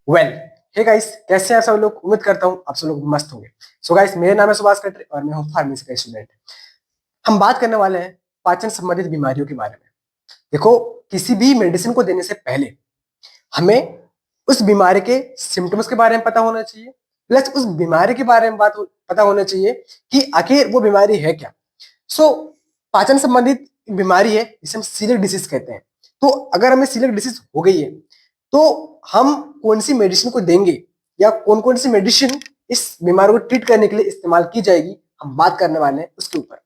Well hey guys, कैसे हैं आप सब लोग। उम्मीद करता हूँ आप सब लोग मस्त होंगे। सो गाइस, मेरा नाम है सुभाष कटरे और मैं हूँ फार्मेसी का स्टूडेंट। हम बात करने वाले हैं पाचन संबंधित बीमारियों के बारे में। देखो, किसी भी मेडिसिन को देने से पहले हमें उस बीमारी के सिम्टम्स के बारे में पता होना चाहिए, प्लस उस बीमारी के बारे में पता होना चाहिए कि आखिर वो बीमारी है क्या। सो पाचन संबंधित बीमारी है जिसे हम सीलियक डिसीज कहते हैं। तो अगर हमें सीलियक डिसीज हो गई है तो हम कौन सी मेडिसिन को देंगे या कौन कौन सी मेडिसिन इस बीमारी को ट्रीट करने के लिए इस्तेमाल की जाएगी, हम बात करने वाले हैं उसके ऊपर।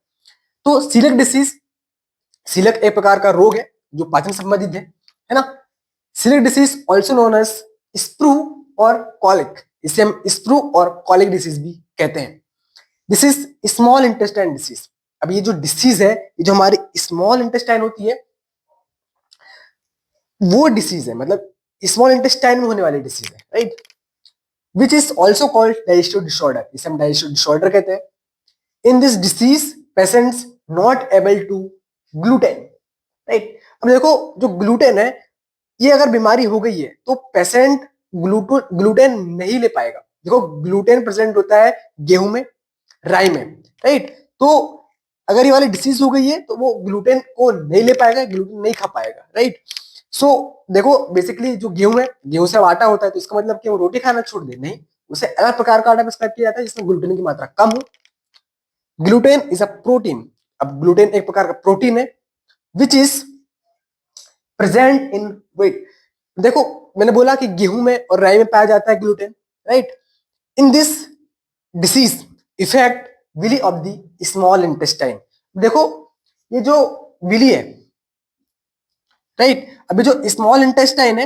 तो सीलियक डिसीज, सीलियक एक प्रकार का रोग है जो पाचन संबंधित है ना। Coeliac disease also known as sprue और कॉलिक, इसे हम स्प्रू और कॉलिक डिसीज भी कहते हैं। This is small intestine disease. अब ये जो डिसीज है, ये जो हमारी स्मॉल इंटेस्टाइन होती है वो डिसीज है, मतलब स्मॉल इंटेस्टाइन में होने वाली डिसीज है, right. Which is also called digestive disorder, इसे हम डाइजेस्टिव डिसऑर्डर कहते हैं। In this disease patients not able to gluten, right. अब देखो, जो ग्लूटेन है, ये अगर बीमारी हो गई है तो पेशेंट ग्लूटेन नहीं ले पाएगा। देखो, ग्लूटेन प्रेजेंट होता है गेहूं में, राई में, राइट। तो अगर ये वाली डिसीज हो गई है तो वो ग्लूटेन को नहीं ले पाएगा, ग्लूटेन नहीं खा पाएगा, राइट। सो देखो, बेसिकली जो गेहूं है, गेहूं से आटा होता है, तो इसका मतलब कि वो रोटी खाना छोड़ दे, नहीं, उसे अलग प्रकार का आटा प्रिस्क्राइब किया जाता है जिसमें ग्लूटेन की मात्रा कम हो। Gluten is a protein. अब ग्लूटेन एक प्रकार का प्रोटीन है which is present in wheat. देखो, मैंने बोला कि गेहूं में और राई में पाया जाता है gluten, right. In this disease effect villi of the small intestine. देखो, ये जो विली है, राइट, अभी जो स्मॉल इंटेस्टाइन है,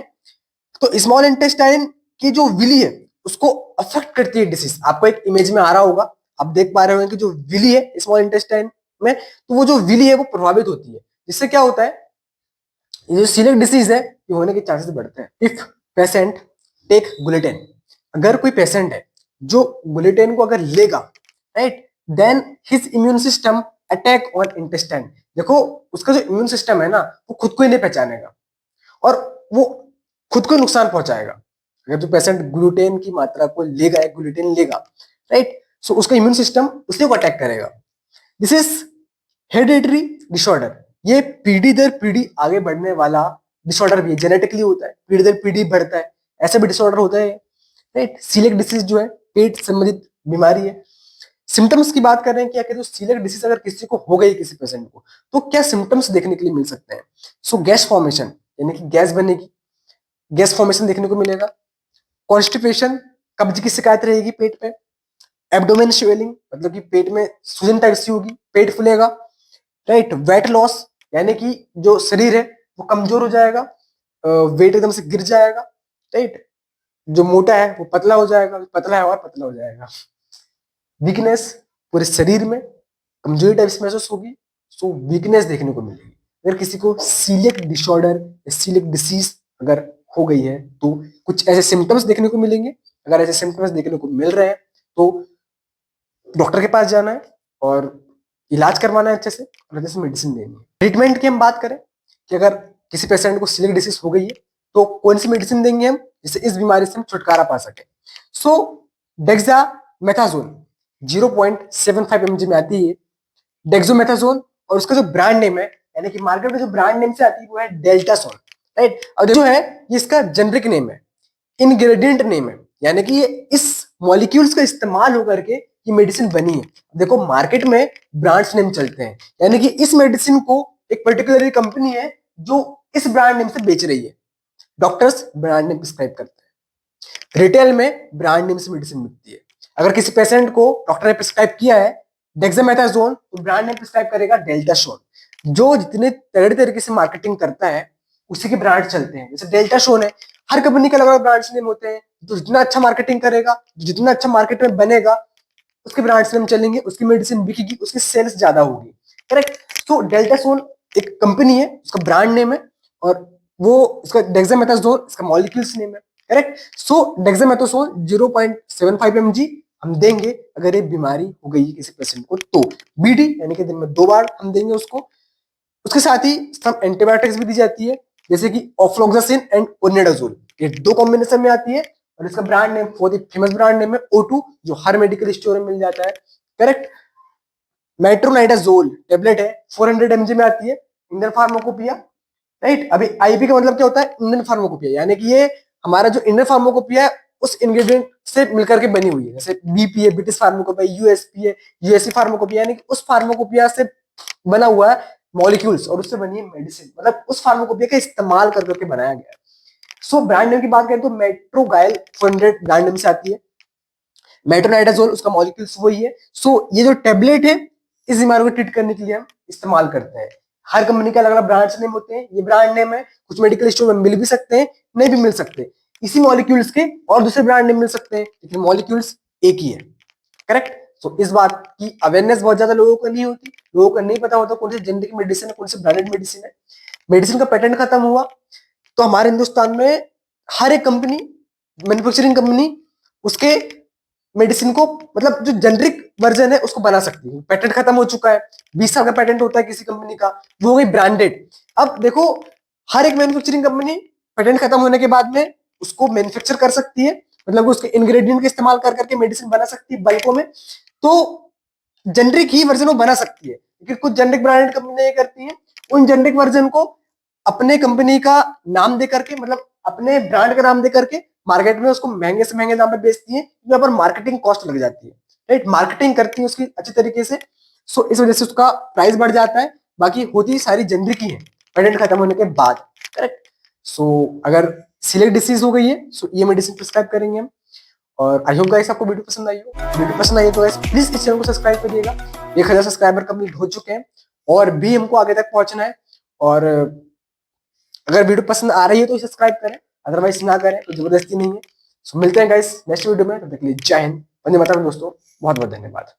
तो स्मॉल इंटेस्टाइन की जो विली है उसको अफेक्ट करती है डिसीज। आपको एक इमेज में आ रहा होगा, आप देख पा रहे होंगे कि जो विली है स्मॉल इंटेस्टाइन में, तो वो जो विली है वो प्रभावित होती है, जिससे क्या होता है, ये जो सीलियक डिसीज है ये होने के चांसेस बढ़ते हैं। इफ पेशेंट टेक ग्लूटेन, अगर कोई पेशेंट है जो ग्लूटेन को अगर लेगा, right, then his immune system attack on intestine. देखो, उसका जो इम्यून सिस्टम है ना, वो खुद को ही नहीं पहचानेगा और वो खुद को नुकसान पहुंचाएगा। अगर जो पेशेंट ग्लूटेन की मात्रा को लेगा, एक ग्लूटेन लेगा, राइट, सो उसका इम्यून सिस्टम उसी को अटैक करेगा। This is hereditary disorder. ये पीढ़ी दर पीढ़ी आगे बढ़ने वाला डिसऑर्डर भी है, जेनेटिकली होता है, पीढ़ी दर पीढ़ी बढ़ता है, ऐसा भी डिसऑर्डर होता है, राइट। सीलियक डिसीज जो है पेट संबंधित बीमारी है। सिम्टम्स की बात कर रहे हैं कि आखिर सीलियक डिसीज अगर किसी को हो गई, किसी पेशेंट को, तो क्या सिम्टम्स देखने के लिए मिल सकते हैं। सो गैस फॉर्मेशन, यानी कि गैस बनेगी, गैस फॉर्मेशन देखने को मिलेगा। कॉन्स्टिपेशन, कब्ज की शिकायत रहेगी पेट पे। एब्डोमेन स्वेलिंग, मतलब कि पेट में सूजन टाइप सी होगी, पेट फूलेगा, राइट। वेट लॉस, यानी कि जो शरीर है वो कमजोर हो जाएगा, वेट एकदम से गिर जाएगा, राइट। जो मोटा है वो पतला हो जाएगा, पतला है और पतला हो जाएगा। वीकनेस, पूरे शरीर में कमजोरी टाइप से महसूस होगी, सो वीकनेस देखने को मिलेगी। अगर किसी को सीलियक डिसऑर्डर या सीलियक डिसीज अगर हो गई है तो कुछ ऐसे सिम्टम्स देखने को मिलेंगे। अगर ऐसे सिम्टम्स देखने को मिल रहे हैं तो डॉक्टर के पास जाना है और इलाज करवाना है अच्छे से, और अच्छे से मेडिसिन देनी है। ट्रीटमेंट की हम बात करें कि अगर किसी पेशेंट को सीलियक डिसीज हो गई है तो कौन सी मेडिसिन देंगे हम जिससे इस बीमारी से हम छुटकारा पा सके। सो डेक्सामेथासोन 0.75 mg में आती है डेक्सोमेथासोन, और उसका जो ब्रांड नेम है, यानी कि मार्केट में जो ब्रांड नेम से आती है वो है डेल्टासोन, राइट। और जो है ये इसका जेनरिक नेम है, इनग्रेडिएंट नेम है, यानी कि ये इस मॉलिक्यूल्स का इस्तेमाल होकर के ये मेडिसिन बनी है। देखो, मार्केट में ब्रांड्स नेम चलते हैं, यानी कि इस मेडिसिन को एक पर्टिकुलर कंपनी है जो इस ब्रांड नेम से बेच रही है। डॉक्टर्स ब्रांड नेम प्रिस्क्राइब करते हैं, रिटेल में ब्रांड नेम से मेडिसिन मिलती है। अगर किसी पेशेंट को डॉक्टर ने प्रिस्क्राइब किया है डेक्सामेथासोन तो ब्रांड नेम प्रिस्क्राइब करेगा डेल्टासोन। जो जितने तगड़े तरीके से मार्केटिंग करता है उसी के ब्रांड चलते हैं। जैसे डेल्टासोन है, हर कंपनी के अलग अलग ब्रांड्स नेम होते हैं। तो जितना अच्छा मार्केटिंग करेगा, जितना अच्छा मार्केट में बनेगा, उसके ब्रांड्स नेम चलेंगे, उसकी मेडिसिन बिकेगी, उसकी सेल्स ज्यादा होगी, करेक्ट। तो डेल्टासोन एक कंपनी है, उसका ब्रांड नेम है, और वो इसका डेक्सामेथासोन इसका मॉलिक्यूल्स नेम है, करेक्ट। सो डेक्सामेथासोन 0.75 mg हम देंगे अगर ये बीमारी हो गई किसी पेशेंट को तो। बीडी यानी कि दिन में 2 बार हम देंगे उसको। उसके साथ ही सब एंटीबायोटिक्स भी दी जाती है, जैसे कि ऑफ्लॉक्सासिन एंड ओनिडाजोल, ये 2 कॉम्बिनेशन में आती है। और इसका ब्रांड नेम, बहुत ही फेमस ब्रांड नेम है O2, जो हर मेडिकल स्टोर में मिल जाता है। करेक्ट। मेट्रोनाइडाजोल टेबलेट है, 400 mg में आती है, इंडियन फार्माकोपिया। राइट। अभी आईपी का मतलब क्या होता है? इंडियन फार्माकोपिया, यानी कि ये हमारा जो इंडियन फार्माकोपिया है उस इंग्रेडिएंट से मिलकर के बनी हुई है। जैसे बीपी है, ब्रिटिश फार्माकोपिया, यूएसपी है, यूएससी फार्माकोपिया, यानी कि उस फार्माकोपिया से बना हुआ है मॉलिक्यूल्स, और उससे बनी है मेडिसिन, मतलब उस फार्माकोपिया का इस्तेमाल कर करके बनाया गया है। सो ब्रांड नेम की बात करें तो मेट्रोगाइल 400 ब्रांड नेम से आती है। मेट्रोनाइडाजोल उसका मॉलिक्यूल्स वही है। सो ये जो टेबलेट है इस बीमारी को ट्रीट करने के लिए हम इस्तेमाल करते हैं। हर कंपनी के अलग अलग ब्रांड्स नेम होते हैं, ये ब्रांड नेम है, कुछ मेडिकल स्टोर में मिल भी सकते हैं, नहीं भी मिल सकते। इसी मॉलिक्यूल्स के और दूसरे ब्रांड नेम मिल सकते हैं, लेकिन मॉलिक्यूल्स एक ही है। करेक्ट। सो इस बात की अवेयरनेस बहुत ज्यादा लोगों को नहीं होती, लोगों को नहीं पता होता कौन सी जेनेरिक मेडिसिन है, कौन सी ब्रांडेड मेडिसिन है। मेडिसिन का पेटेंट खत्म हुआ तो हमारे हिंदुस्तान में हर एक कंपनी, मैन्युफैक्चरिंग कंपनी उसके मेडिसिन को, मतलब जो जेनरिक वर्जन है उसको बना सकती है। पेटेंट खत्म हो चुका है, 20 साल का पेटेंट होता है किसी कंपनी का, वो हो गई ब्रांडेड। अब देखो, हर एक मैन्युफैक्चरिंग कंपनी पेटेंट खत्म होने के बाद में उसको मैन्युफैक्चर कर सकती है, मतलब उसके इंग्रेडिएंट का इस्तेमाल कर करके मेडिसिन बना सकती है बल्कों में। तो जेनरिक ही वर्जन वो बना सकती है, लेकिन कुछ जेनरिक ब्रांडेड कंपनी ये करती है, उन जेनरिक वर्जन को अपने कंपनी का नाम दे करके, मतलब अपने ब्रांड का नाम दे करके मार्केट में उसको महंगे से महंगे दाम पे बेचती है, यहाँ पर मार्केटिंग कॉस्ट लग जाती है। राइट। मार्केटिंग करती है उसकी अच्छी तरीके से, सो इस वजह से उसका प्राइस बढ़ जाता है। बाकी होती सारी जेनरिक ही है पेटेंट खत्म होने के बाद। करेक्ट। सो अगर सिलेक्ट डिसीज हो गई है, सो ये मेडिसिन प्रिस्क्राइब करेंगे हम। और आई होप गाइस आपको वीडियो पसंद आई हो। वीडियो पसंद आई है तो गाइस प्लीज इस चैनल को सब्सक्राइब करिएगा। 1000 सब्सक्राइबर कंप्लीट हो चुके हैं और भी हमको आगे तक पहुंचना है। और अगर वीडियो पसंद आ रही है तो सब्सक्राइब करें, अदरवाइज ना करें, तो जबरदस्ती नहीं है। सो मिलते हैं गाइस नेक्स्ट वीडियो में, तब तक के लिए जय हिंद, वंदे मातरम दोस्तों, बहुत बहुत धन्यवाद।